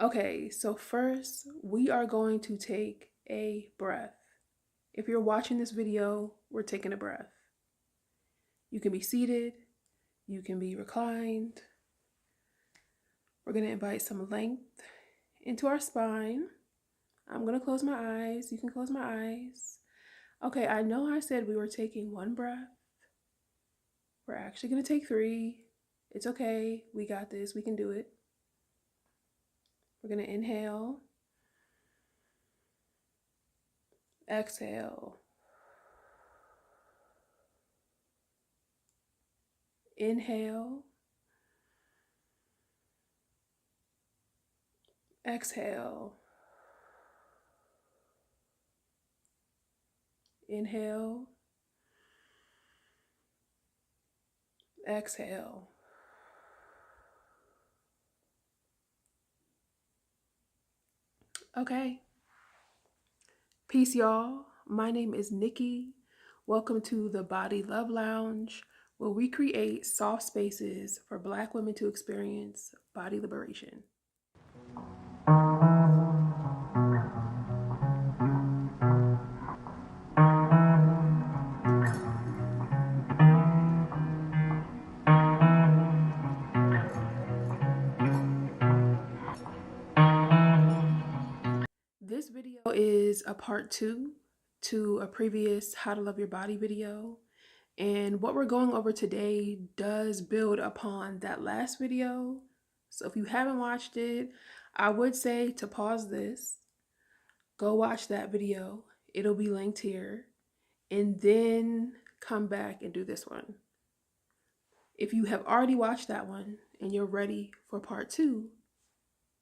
Okay, so first we are going to take a breath. If you're watching this video, we're taking a breath. You can be seated, you can be reclined. We're going to invite some length into our spine. I'm going to close my eyes. You can close my eyes. Okay, I know I said we were taking one breath. We're actually going to take 3. It's okay. We got this. We can do it. We're going to inhale, exhale, inhale, exhale, inhale, exhale. Okay. Peace, y'all. My name is Nikki. Welcome to the Body Love Lounge, where we create soft spaces for Black women to experience body liberation. This video is a part 2 to a previous How to Love Your Body video. And what we're going over today does build upon that last video. So if you haven't watched it, I would say to pause this, go watch that video. It'll be linked here. And then come back and do this one. If you have already watched that one and you're ready for part 2,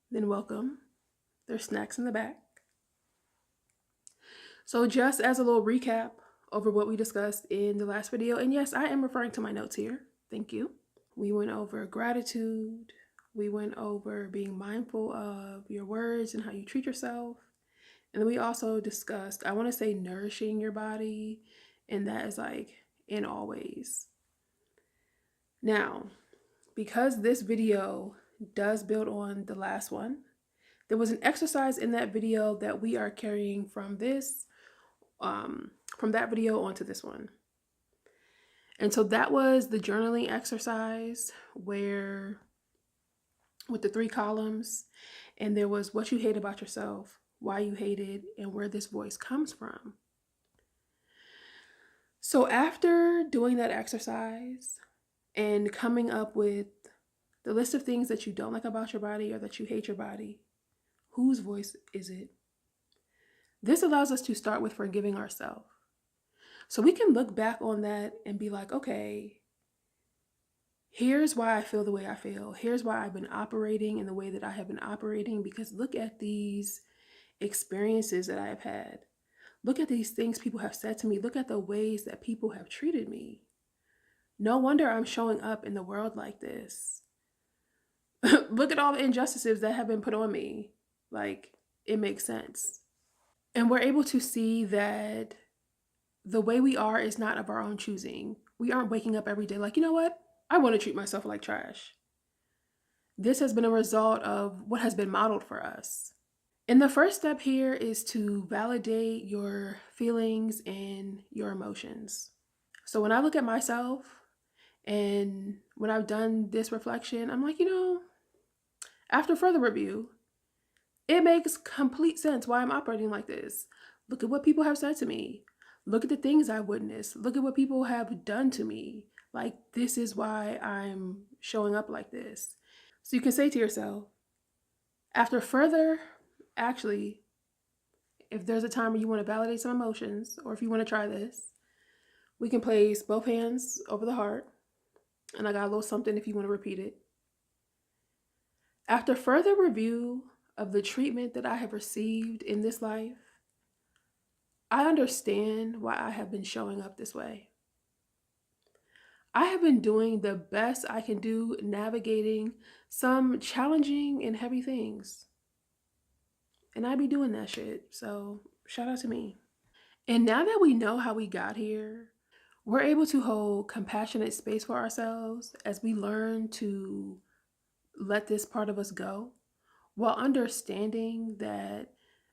then welcome. There's snacks in the back. So just as a little recap over what we discussed in the last video, and yes, I am referring to my notes here. Thank you. We went over gratitude. We went over being mindful of your words and how you treat yourself. And then we also discussed, I want to say, nourishing your body. And that is like in all ways. Now, because this video does build on the last one, there was an exercise in that video that we are carrying from this, from that video onto this one. And so that was the journaling exercise where with the 3 columns, and there was what you hate about yourself, why you hate it, and where this voice comes from. So after doing that exercise and coming up with the list of things that you don't like about your body or that you hate your body, whose voice is it? This allows us to start with forgiving ourselves. So we can look back on that and be like, okay, here's why I feel the way I feel. Here's why I've been operating in the way that I have been operating, because look at these experiences that I have had. Look at these things people have said to me. Look at the ways that people have treated me. No wonder I'm showing up in the world like this. Look at all the injustices that have been put on me. Like, it makes sense. And we're able to see that the way we are is not of our own choosing. We aren't waking up every day like, you know what? I want to treat myself like trash. This has been a result of what has been modeled for us. And the first step here is to validate your feelings and your emotions. So when I look at myself and when I've done this reflection, I'm like, after further review, it makes complete sense why I'm operating like this. Look at what people have said to me. Look at the things I've witnessed. Look at what people have done to me. Like, this is why I'm showing up like this. So you can say to yourself, after further, actually, if there's a time where you want to validate some emotions, or if you want to try this, we can place both hands over the heart. And I got a little something if you want to repeat it. After further review of the treatment that I have received in this life, I understand why I have been showing up this way. I have been doing the best I can do navigating some challenging and heavy things. And I be doing that shit, so shout out to me. And now that we know how we got here, we're able to hold compassionate space for ourselves as we learn to let this part of us go. while understanding that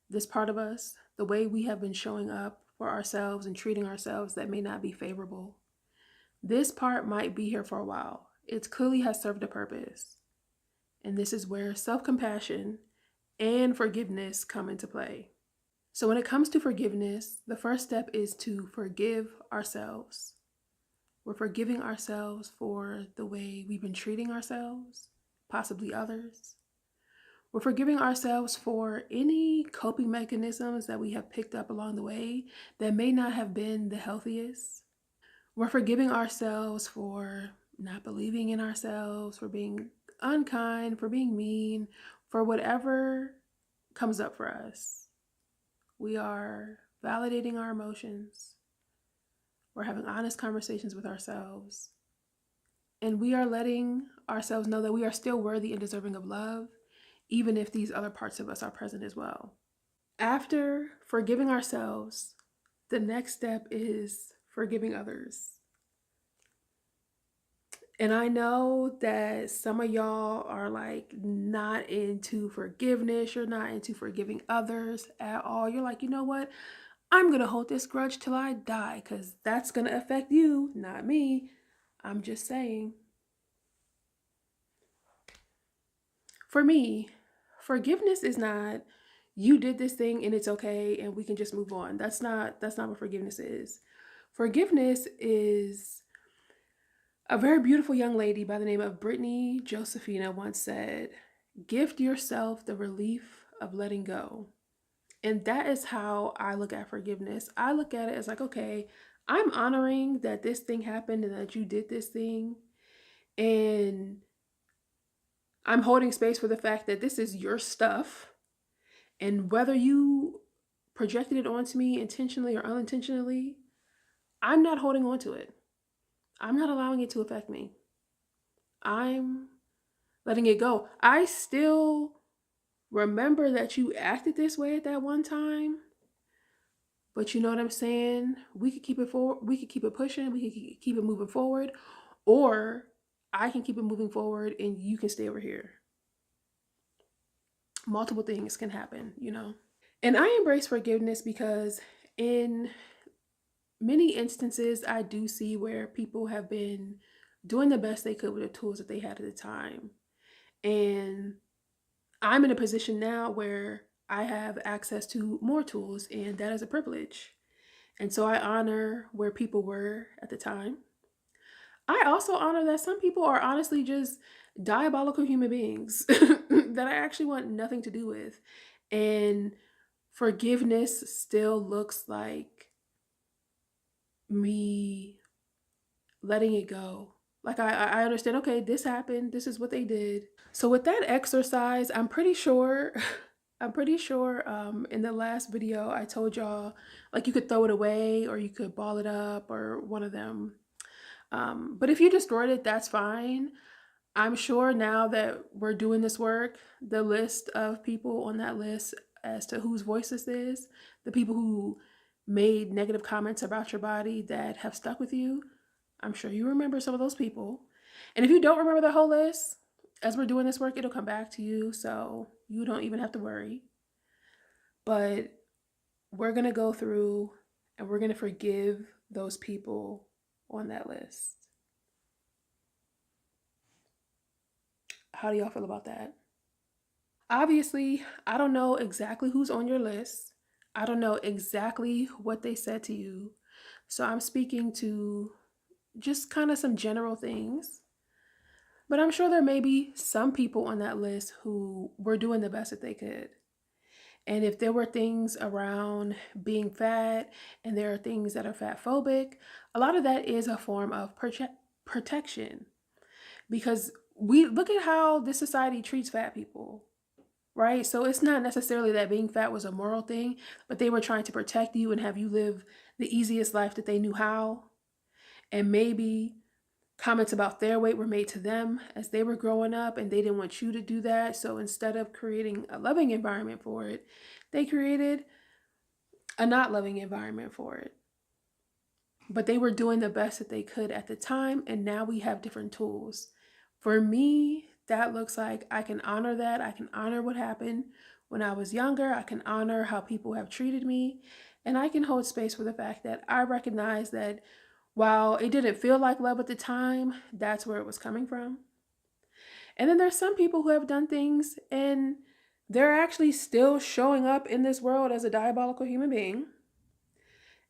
this part of us, the way we have been showing up for ourselves and treating ourselves that may not be favorable, this part might be here for a while. It clearly has served a purpose. And this is where self-compassion and forgiveness come into play. So when it comes to forgiveness, the first step is to forgive ourselves. We're forgiving ourselves for the way we've been treating ourselves, possibly others. We're forgiving ourselves for any coping mechanisms that we have picked up along the way that may not have been the healthiest. We're forgiving ourselves for not believing in ourselves, for being unkind, for being mean, for whatever comes up for us. We are validating our emotions. We're having honest conversations with ourselves. And we are letting ourselves know that we are still worthy and deserving of love, even if these other parts of us are present as well. After forgiving ourselves, the next step is forgiving others. And I know that some of y'all are like not into forgiveness. You're not into forgiving others at all. You're like, you know what? I'm going to hold this grudge till I die because that's going to affect you, not me. I'm just saying. For me, forgiveness is not you did this thing and it's okay and we can just move on. That's not what forgiveness is. Forgiveness is a very beautiful young lady by the name of Brittany Josephina once said, "Gift yourself the relief of letting go." And that is how I look at forgiveness. I look at it as like, okay, I'm honoring that this thing happened and that you did this thing. And I'm holding space for the fact that this is your stuff. And whether you projected it onto me intentionally or unintentionally, I'm not holding on to it. I'm not allowing it to affect me. I'm letting it go. I still remember that you acted this way at that one time, but you know what I'm saying? We could keep it forward. We could keep it pushing. We could keep it moving forward, or I can keep it moving forward and you can stay over here. Multiple things can happen, you know? And I embrace forgiveness because in many instances, I do see where people have been doing the best they could with the tools that they had at the time. And I'm in a position now where I have access to more tools, and that is a privilege. And so I honor where people were at the time. I also honor that some people are honestly just diabolical human beings that I actually want nothing to do with. And forgiveness still looks like me letting it go. Like I understand, okay, this happened, this is what they did. So with that exercise, I'm pretty sure in the last video I told y'all like you could throw it away or you could ball it up or one of them. But if you destroyed it, that's fine. I'm sure now that we're doing this work, the list of people on that list as to whose voice this is, the people who made negative comments about your body that have stuck with you, I'm sure you remember some of those people. And if you don't remember the whole list, as we're doing this work, it'll come back to you, so you don't even have to worry. But we're going to go through and we're going to forgive those people on that list. How do y'all feel about that? Obviously, I don't know exactly who's on your list. I don't know exactly what they said to you. So I'm speaking to just kind of some general things. But I'm sure there may be some people on that list who were doing the best that they could. And if there were things around being fat and there are things that are fat phobic, a lot of that is a form of protection. Because we look at how this society treats fat people, right? So it's not necessarily that being fat was a moral thing, but they were trying to protect you and have you live the easiest life that they knew how. And maybe comments about their weight were made to them as they were growing up and they didn't want you to do that. So instead of creating a loving environment for it, they created a not loving environment for it. But they were doing the best that they could at the time, and now we have different tools. For me, that looks like I can honor that. I can honor what happened when I was younger. I can honor how people have treated me. And I can hold space for the fact that I recognize that while it didn't feel like love at the time, that's where it was coming from. And then there's some people who have done things and they're actually still showing up in this world as a diabolical human being.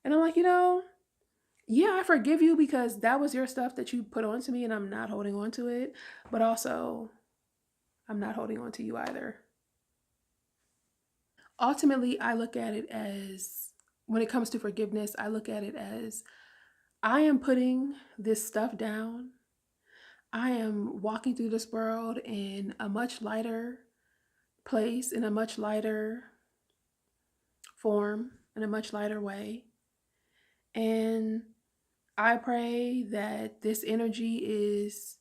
And I'm like, yeah, I forgive you because that was your stuff that you put onto me and I'm not holding on to it. But also, I'm not holding on to you either. Ultimately, I look at it as, when it comes to forgiveness, I look at it as I am putting this stuff down. I am walking through this world in a much lighter place, in a much lighter form, in a much lighter way. And I pray that this energy is,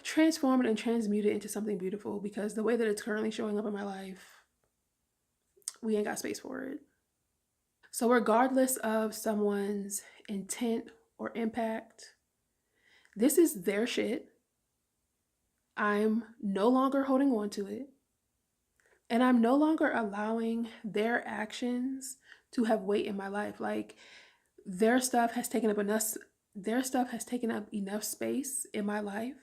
transformed and transmuted into something beautiful because the way that it's currently showing up in my life, we ain't got space for it. So, regardless of someone's intent or impact, this is their shit. I'm no longer holding on to it. And I'm no longer allowing their actions to have weight in my life. Like their stuff has taken up enough space in my life.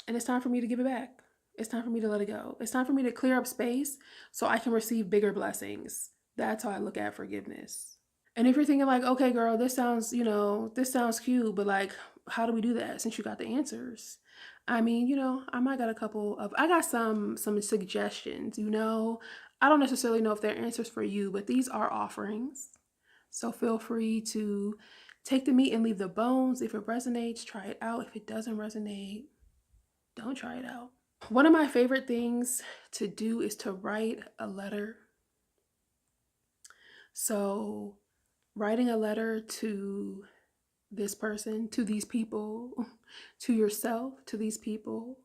And it's time for me to give it back. It's time for me to let it go. It's time for me to clear up space so I can receive bigger blessings. That's how I look at forgiveness. And if you're thinking like, okay, girl, this sounds cute, but like, how do we do that since you got the answers? I mean, I might got I got some suggestions, I don't necessarily know if they're answers for you, but these are offerings. So feel free to take the meat and leave the bones. If it resonates, try it out. If it doesn't resonate, don't try it out. One of my favorite things to do is to write a letter. So writing a letter to this person, to these people, to yourself, to these people.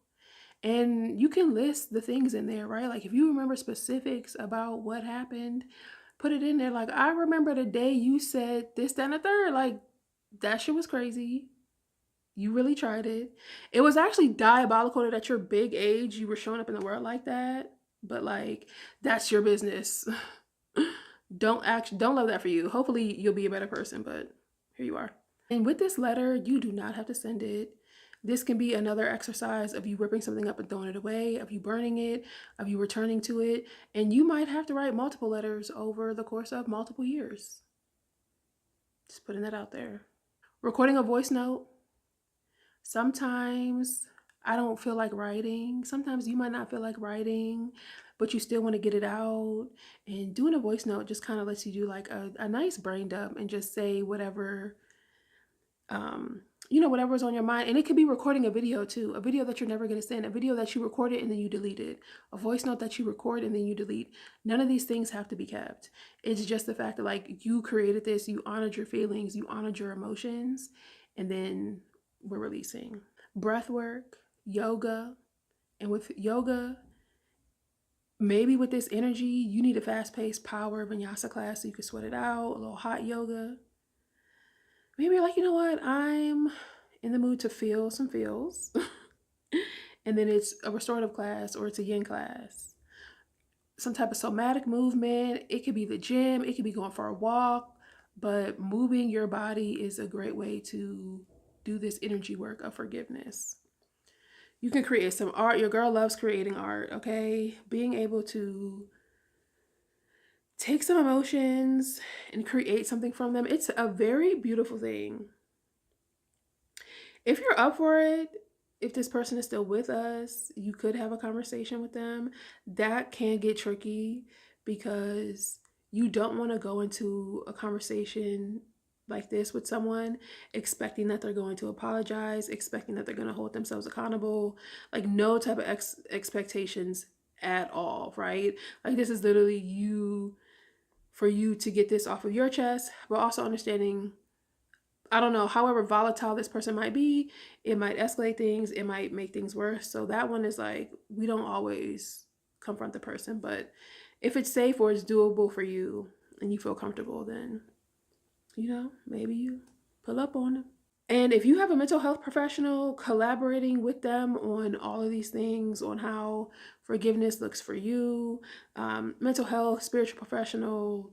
And you can list the things in there, right? Like if you remember specifics about what happened, put it in there. Like, I remember the day you said this, that, and the third. Like, that shit was crazy. You really tried it. It was actually diabolical that at your big age you were showing up in the world like that. But like, that's your business. Don't love that for you. Hopefully you'll be a better person, but here you are. And with this letter, you do not have to send it. This can be another exercise of you ripping something up and throwing it away, of you burning it, of you returning to it. And you might have to write multiple letters over the course of multiple years. Just putting that out there. Recording a voice note. Sometimes I don't feel like writing. Sometimes you might not feel like writing, but you still want to get it out. And doing a voice note just kind of lets you do like a nice brain dump and just say whatever whatever's on your mind. And it could be recording a video too, a video that you're never going to send, a video that you recorded and then you deleted, a voice note that you record and then you delete. None of these things have to be kept. It's just the fact that like you created this, you honored your feelings, you honored your emotions, and then we're releasing. Breath work, yoga. And with yoga, maybe with this energy, you need a fast-paced power vinyasa class so you can sweat it out, a little hot yoga. Maybe you're like, you know what? I'm in the mood to feel some feels. And then it's a restorative class or it's a yin class. Some type of somatic movement. It could be the gym. It could be going for a walk. But moving your body is a great way to do this energy work of forgiveness. You can create some art. Your girl loves creating art, okay? Being able to take some emotions and create something from them. It's a very beautiful thing. If you're up for it, if this person is still with us, you could have a conversation with them. That can get tricky because you don't want to go into a conversation like this with someone expecting that they're going to apologize, expecting that they're going to hold themselves accountable, like no type of expectations at all, right? Like this is literally for you to get this off of your chest, but also understanding, I don't know, however volatile this person might be, it might escalate things, it might make things worse. So that one is like, we don't always confront the person, but if it's safe or it's doable for you and you feel comfortable, then, maybe you pull up on them. And if you have a mental health professional, collaborating with them on all of these things, on how forgiveness looks for you, mental health, spiritual professional,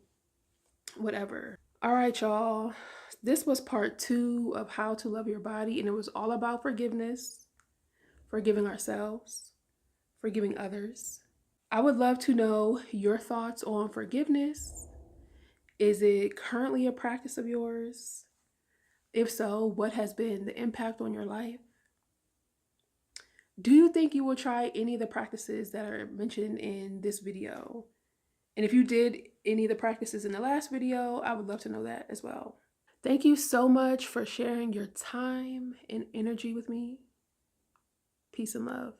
whatever. All right, y'all. This was part 2 of How to Love Your Body, and it was all about forgiveness, forgiving ourselves, forgiving others. I would love to know your thoughts on forgiveness. Is it currently a practice of yours? If so, what has been the impact on your life? Do you think you will try any of the practices that are mentioned in this video? And if you did any of the practices in the last video, I would love to know that as well. Thank you so much for sharing your time and energy with me. Peace and love.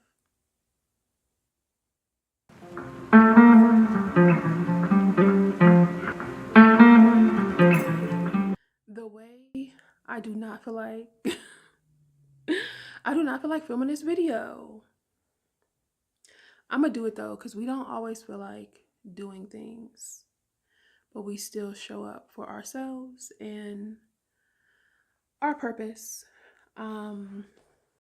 The way I do not feel like I do not feel like filming this video. I'm gonna do it though, because we don't always feel like doing things, but we still show up for ourselves and our purpose.